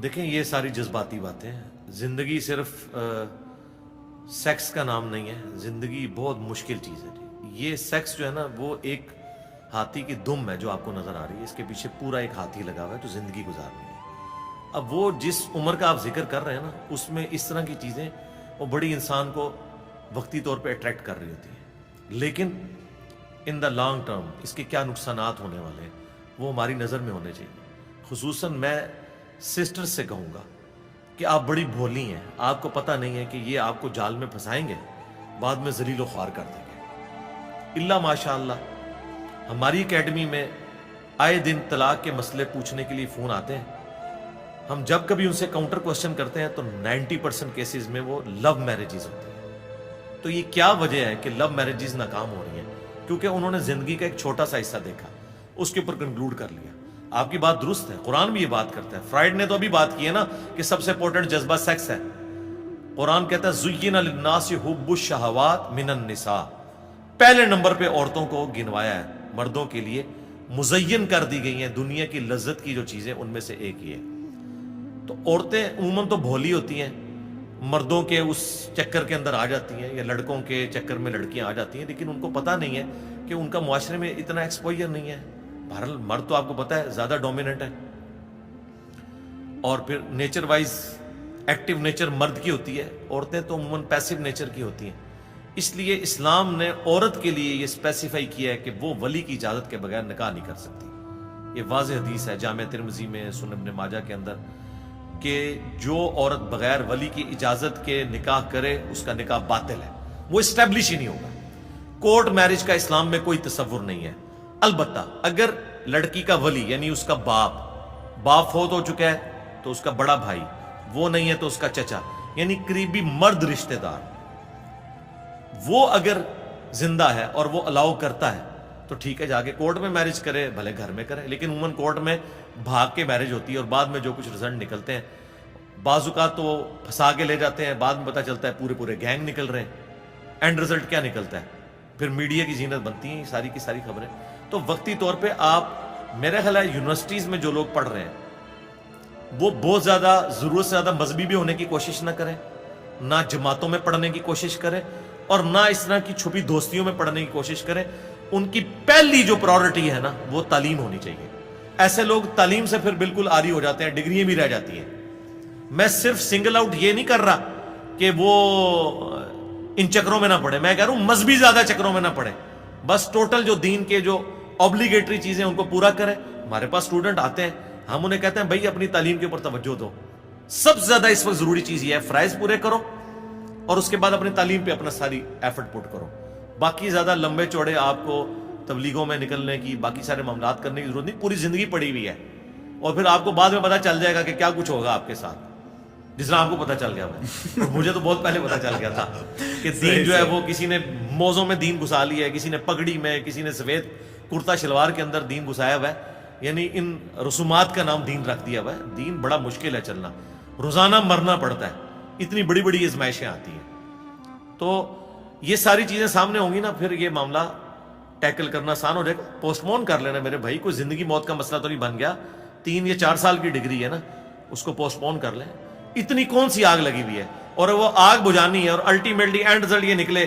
دیکھیں یہ ساری جذباتی باتیں ہیں. زندگی صرف سیکس کا نام نہیں ہے. زندگی بہت مشکل چیز ہے جی. یہ سیکس جو ہے نا وہ ایک ہاتھی کی دم ہے جو آپ کو نظر آ رہی ہے. اس کے پیچھے پورا ایک ہاتھی لگا ہوا ہے جو زندگی گزارنی ہے. اب وہ جس عمر کا آپ ذکر کر رہے ہیں نا اس میں اس طرح کی چیزیں وہ بڑی انسان کو وقتی طور پہ اٹریکٹ کر رہی ہوتی ہیں, لیکن ان دا لانگ ٹرم اس کے کیا نقصانات ہونے والے ہیں وہ ہماری نظر میں ہونے چاہیے. خصوصاً میں سسٹر سے کہوں گا کہ آپ بڑی بھولی ہیں, آپ کو پتہ نہیں ہے کہ یہ آپ کو جال میں پھنسائیں گے, بعد میں ذلیل و خوار کر دیں گے. اللہ ماشاء اللہ ہماری اکیڈمی میں آئے دن طلاق کے مسئلے پوچھنے کے لیے فون آتے ہیں. ہم جب کبھی ان سے کاؤنٹر کوسچن کرتے ہیں تو 90% کیسز میں وہ لو میرجز ہوتے ہیں. تو یہ کیا وجہ ہے کہ لو میرجز ناکام ہو رہی ہیں؟ کیونکہ انہوں نے زندگی کا ایک چھوٹا سا حصہ دیکھا, اس کے اوپر کنکلوڈ کر لیا. آپ کی بات درست ہے, قرآن بھی یہ بات کرتا ہے. فرائیڈ نے تو ابھی بات کی ہے نا کہ سب سے امپورٹنٹ جذبہ سیکس ہے. قرآن کہتا ہے زُيِّنَ لِلنَّاسِ حُبُّ الشَّهَوَاتِ مِنَ النِّسَاءِ, پہلے نمبر پہ عورتوں کو گنوایا ہے. مردوں کے لیے مزین کر دی گئی ہیں دنیا کی لذت کی جو چیزیں, ان میں سے ایک ہی ہے. تو عورتیں عموماً تو بھولی ہوتی ہیں, مردوں کے اس چکر کے اندر آ جاتی ہیں یا لڑکوں کے چکر میں لڑکیاں آ جاتی ہیں, لیکن ان کو پتہ نہیں ہے کہ ان کا معاشرے میں اتنا ایکسپوجر نہیں ہے. بہرحال مرد تو آپ کو پتہ ہے زیادہ ڈومیننٹ ہے, اور پھر نیچر وائز ایکٹیو نیچر مرد کی ہوتی ہے, عورتیں تو عموماً پیسیو نیچر کی ہوتی ہیں. اس لیے اسلام نے عورت کے لیے یہ اسپیسیفائی کیا ہے کہ وہ ولی کی اجازت کے بغیر نکاح نہیں کر سکتی. یہ واضح حدیث ہے جامع ترمذی میں, سنن ابن ماجہ کے اندر, کہ جو عورت بغیر ولی کی اجازت کے نکاح کرے اس کا نکاح باطل ہے, وہ اسٹیبلش ہی نہیں ہوگا. کورٹ میرج کا اسلام میں کوئی تصور نہیں ہے. البتہ اگر لڑکی کا ولی یعنی اس کا باپ فوت ہو چکا ہے تو اس کا بڑا بھائی, وہ نہیں ہے تو اس کا چچا, یعنی قریبی مرد رشتہ دار, وہ اگر زندہ ہے اور وہ الاؤ کرتا ہے تو ٹھیک ہے, جا کے کورٹ میں میرج کرے, بھلے گھر میں کرے. لیکن عموماً کورٹ میں بھاگ کے میرج ہوتی ہے اور بعد میں جو کچھ رزلٹ نکلتے ہیں بعض اوقات تو پھنسا کے لے جاتے ہیں, بعد میں پتہ چلتا ہے پورے گینگ نکل رہے ہیں. اینڈ رزلٹ کیا نکلتا ہے؟ پھر میڈیا کی زینت بنتی ہیں ساری کی ساری خبریں. تو وقتی طور پہ آپ, میرا خیال ہے یونیورسٹیز میں جو لوگ پڑھ رہے ہیں وہ بہت زیادہ ضرورت سے زیادہ مذہبی بھی ہونے کی کوشش نہ کریں, نہ جماعتوں میں پڑھنے کی کوشش کریں, اور نہ اس طرح کی چھپی دوستیوں میں پڑھنے کی کوشش کریں. ان کی پہلی جو پرائورٹی ہے نا وہ تعلیم ہونی چاہیے. ایسے لوگ تعلیم سے پھر بالکل عاری ہو جاتے ہیں, ڈگریاں بھی رہ جاتی ہیں. میں صرف سنگل آؤٹ یہ نہیں کر رہا کہ وہ ان چکروں میں نہ پڑے, میں کہہ رہا ہوں مذہبی زیادہ چکروں میں نہ پڑے, بس ٹوٹل جو دین کے جو اوبلیگیٹری چیزیں ان کو پورا کریں. ہمارے پاس اسٹوڈنٹ آتے ہیں, ہم انہیں کہتے ہیں بھائی اپنی تعلیم کے اوپر توجہ دو, سب سے زیادہ اس وقت ضروری چیز یہ ہے فرائض پورے کرو اور اس کے بعد اپنی تعلیم پہ اپنا ساری ایفرٹ پٹ کرو. باقی زیادہ لمبے چوڑے آپ کو تبلیغوں میں نکلنے کی, باقی سارے معاملات کرنے کی ضرورت نہیں. پوری زندگی پڑی ہوئی ہے اور پھر آپ کو بعد میں پتہ چل جائے گا کہ کیا کچھ ہوگا آپ کے ساتھ, جس طرح آپ کو پتہ چل گیا ہے. مجھے تو بہت پہلے پتہ چل گیا تھا کہ دین جو ہے وہ کسی نے موزوں میں دین گھسا لیا ہے, کسی نے پگڑی میں, کسی نے سفید کرتا شلوار کے اندر دین گھسایا ہوا ہے, یعنی ان رسومات کا نام دین رکھ دیا ہوا ہے. دین بڑا مشکل ہے چلنا, روزانہ مرنا پڑتا ہے, اتنی بڑی بڑی آزمائشیں آتی ہیں. تو یہ ساری چیزیں سامنے ہوں گی نا, پھر یہ معاملہ ٹیکل کرنا آسان ہو جائے گا. پوسٹ پون کر لینا میرے بھائی, کوئی زندگی موت کا مسئلہ تو نہیں بن گیا. 3 یا 4 سال کی ڈگری ہے نا, اس کو پوسٹ پون کر لیں. اتنی کون سی آگ لگی ہوئی ہے, اور وہ آگ بجھانی ہے, اور الٹیمیٹلی اینڈ رزلٹ یہ نکلے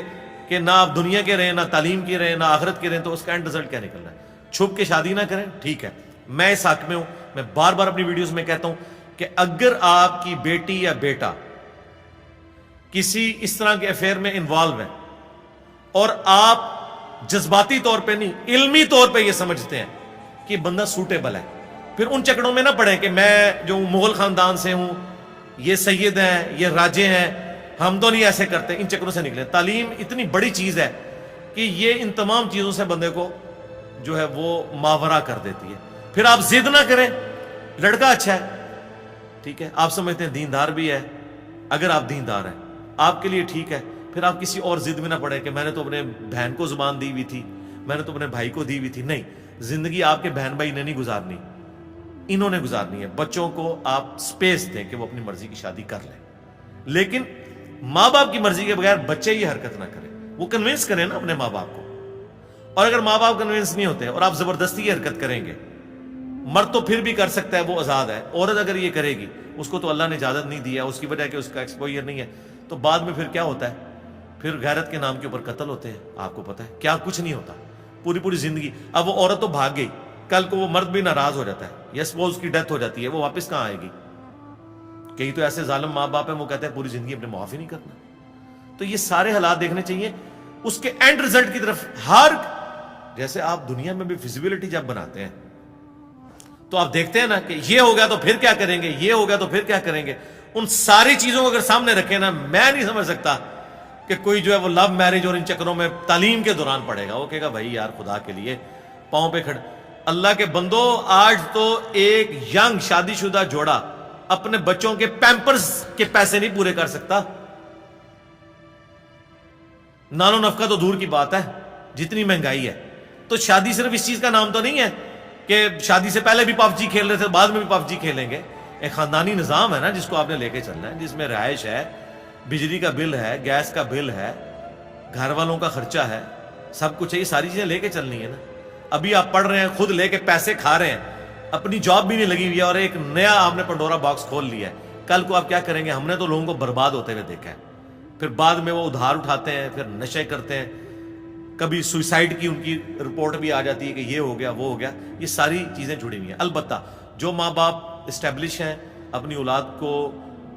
کہ نہ آپ دنیا کے رہیں, نہ تعلیم کے رہیں, نہ آخرت کے رہیں, تو اس کا اینڈ رزلٹ کیا نکلنا ہے؟ چھپ کے شادی نہ کریں. ٹھیک ہے, میں اس حق میں ہوں. میں بار بار اپنی ویڈیوز میں کہتا ہوں کہ اگر آپ کی بیٹی یا بیٹا کسی اس طرح کے افیئر میں انوالو ہے اور آپ جذباتی طور پہ نہیں علمی طور پہ یہ سمجھتے ہیں کہ بندہ سوٹیبل ہے, پھر ان چکروں میں نہ پڑیں کہ میں جو مغل خاندان سے ہوں, یہ سید ہیں, یہ راجے ہیں, ہم تو نہیں ایسے کرتے. ان چکروں سے نکلیں. تعلیم اتنی بڑی چیز ہے کہ یہ ان تمام چیزوں سے بندے کو جو ہے وہ ماورا کر دیتی ہے. پھر آپ ضد نہ کریں, لڑکا اچھا ہے, ٹھیک ہے, آپ سمجھتے ہیں دیندار بھی ہے, اگر آپ دیندار ہیں آپ کے لیے ٹھیک ہے, پھر آپ کسی اور ضد میں نہ پڑے کہ میں نے تو اپنے بہن کو زبان دی ہوئی تھی, میں نے تو اپنے بھائی کو دی ہوئی تھی. نہیں, زندگی آپ کے بہن بھائی نے نہیں گزارنی, انہوں نے گزارنی ہے. بچوں کو آپ سپیس دیں کہ وہ اپنی مرضی کی شادی کر لیں, لیکن ماں باپ کی مرضی کے بغیر بچے یہ حرکت نہ کریں. وہ کنونس کریں نا اپنے ماں باپ کو, اور اگر ماں باپ کنونس نہیں ہوتے اور آپ زبردستی یہ حرکت کریں گے, مرد تو پھر بھی کر سکتا ہے، وہ آزاد ہے. عورت اگر یہ کرے گی، اس کو تو اللہ نے اجازت نہیں دیا، اس کی وجہ کہ اس کا ایکسپوئر نہیں ہے، تو بعد میں پھر کیا ہوتا ہے؟ پھر غیرت کے نام کے اوپر قتل ہوتے ہیں. آپ کو پتہ ہے کیا کچھ نہیں ہوتا پوری پوری زندگی. اب وہ عورت تو بھاگ گئی، کل کو وہ مرد بھی ناراض ہو جاتا ہے، یس وہ اس کی ڈیتھ ہو جاتی ہے، وہ واپس کہاں آئے گی؟ کئی تو ایسے ظالم ماں باپ ہیں وہ کہتے ہیں پوری زندگی اپنے معاف ہی نہیں کرنا. تو یہ سارے حالات دیکھنے چاہیے. اس کے اینڈ رزلٹ کی طرف جیسے آپ دنیا میں بھی فزیبلٹی جب بناتے ہیں تو آپ دیکھتے ہیں نا کہ یہ ہو گیا تو پھر کیا کریں گے، یہ ہو گیا تو پھر کیا کریں گے. ان ساری چیزوں کو اگر سامنے رکھیں نا، میں نہیں سمجھ سکتا کہ کوئی جو ہے وہ لو میرج اور ان چکروں میں تعلیم کے دوران پڑے گا. وہ کہے گا بھائی یار خدا کے لیے پاؤں پہ کھڑے. اللہ کے بندو، آج تو ایک ینگ شادی شدہ جوڑا اپنے بچوں کے پیمپرز کے پیسے نہیں پورے کر سکتا. نان و نفقہ تو دور کی بات ہے، جتنی مہنگائی ہے. تو شادی صرف اس چیز کا نام تو نہیں ہے کہ شادی سے پہلے بھی پب جی کھیل رہے تھے، بعد میں بھی پب جی کھیلیں گے. ایک خاندانی نظام ہے نا جس کو آپ نے لے کے چلنا ہے، جس میں رہائش ہے، بجلی کا بل ہے، گیس کا بل ہے، گھر والوں کا خرچہ ہے، سب کچھ ہے. یہ ساری چیزیں لے کے چلنی ہے نا. ابھی آپ پڑھ رہے ہیں، خود لے کے پیسے کھا رہے ہیں، اپنی جاب بھی نہیں لگی ہوئی ہے، اور ایک نیا آپ نے پنڈورا باکس کھول لیا ہے. کل کو آپ کیا کریں گے؟ ہم نے تو لوگوں کو برباد ہوتے ہوئے دیکھا ہے. پھر بعد میں وہ ادھار اٹھاتے ہیں، پھر نشے کرتے ہیں، کبھی سوئسائڈ کی ان کی رپورٹ بھی آ جاتی ہے کہ یہ ہو گیا وہ ہو گیا. یہ ساری چیزیں جڑی ہوئی ہیں. البتہ جو ماں باپ اسٹیبلش ہیں، اپنی اولاد کو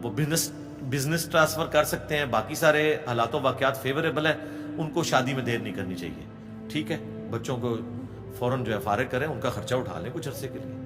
وہ بزنس ٹرانسفر کر سکتے ہیں، باقی سارے حالات و واقعات فیوریبل ہیں، ان کو شادی میں دیر نہیں کرنی چاہیے. ٹھیک ہے، بچوں کو فوراً جو ہے فارغ کریں، ان کا خرچہ اٹھا لیں کچھ عرصے کے لیے.